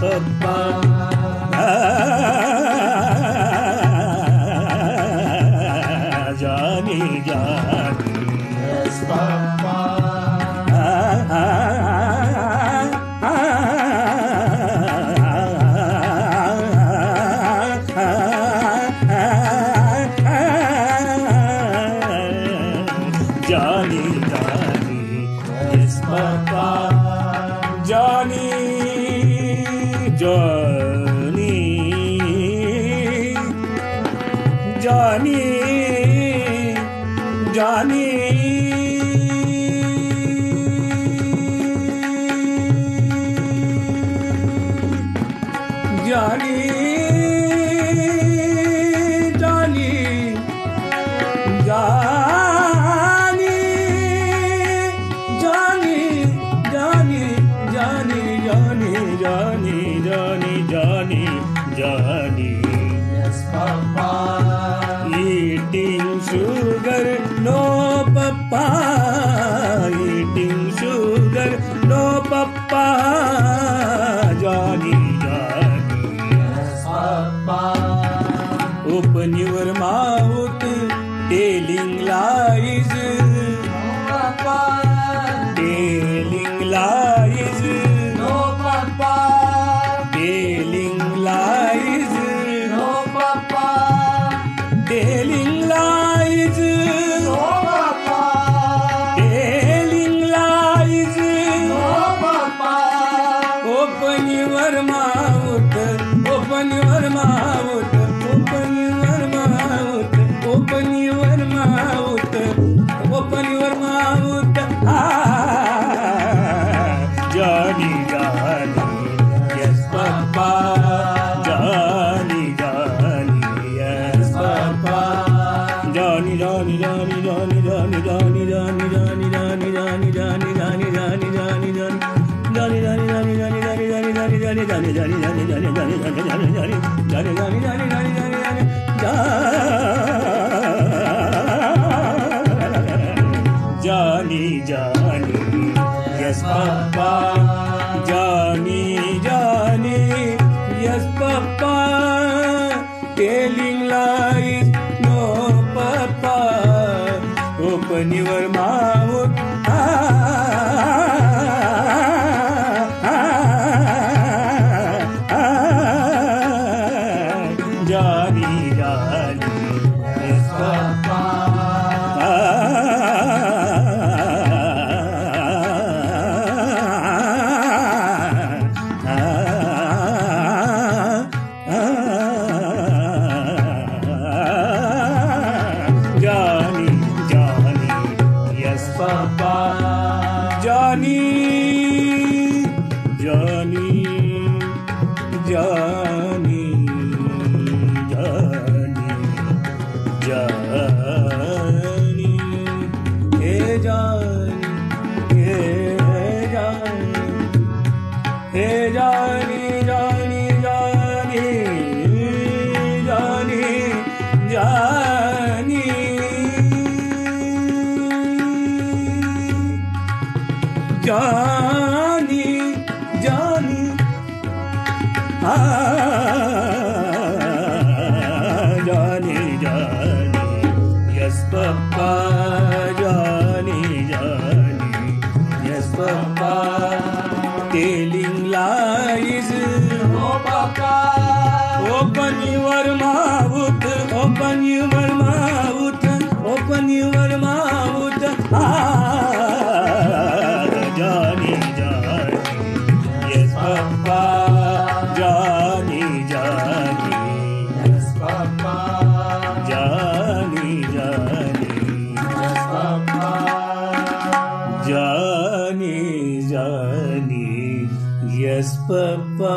Papa. Johnny, Johnny. Yes, Papa. Johnny, Johnny, yes, Papa. Johnny, Johnny, Johnny, Johnny. Johnny, Johnny, Johnny, Johnny, Johnny, Johnny, Johnny, Johnny, Johnny, Johnny, Johnny. Yes, Papa. Eating sugar, no papa. Eating sugar, no papa. Johnny, Johnny. Yes, Papa. Open your mouth, telling lies. No, Papa. Telling lies. No, Papa. Telling lies. No, Papa. Telling lies. No, Papa. Telling lies. No, Papa. Open your mouth. Open your mouth. Open your mouth. Open your mouth. Open your mouth. Johnny, Johnny, yes, Papa. Johnny, Johnny, yes, Papa. Johnny, Johnny, Johnny, Johnny, Johnny, Johnny, Johnny, Johnny, Johnny, Johnny, Johnny, Johnny, Johnny, Johnny, Johnny. Johnny, Johnny, Johnny, Johnny, Johnny, Johnny, Johnny, Johnny, Johnny, Johnny, Johnny, Johnny, Johnny, Johnny, Johnny, Johnny, Johnny, Johnny, yes, Papa. Johnny, Johnny, yes, Papa. Telling lies, no, Papa. Open your mouth. Johnny, Johnny, yes, Papa. Johnny, Johnny, yes, Papa. Johnny, Johnny, Johnny, Johnny, Johnny, hey Johnny, hey Johnny, hey Johnny, Johnny, Johnny, Johnny, Johnny. Johnny, Johnny, Johnny, Johnny, yes, Papa. Johnny, Johnny, yes, Papa. Telling lies, No, Papa. open your mouth, open your mouth, open your mouth. Johnny, Johnny, yes, Papa. Johnny, Johnny, Yes, Papa. Johnny, Johnny, Yes, Papa. Johnny, Johnny, yes, Papa.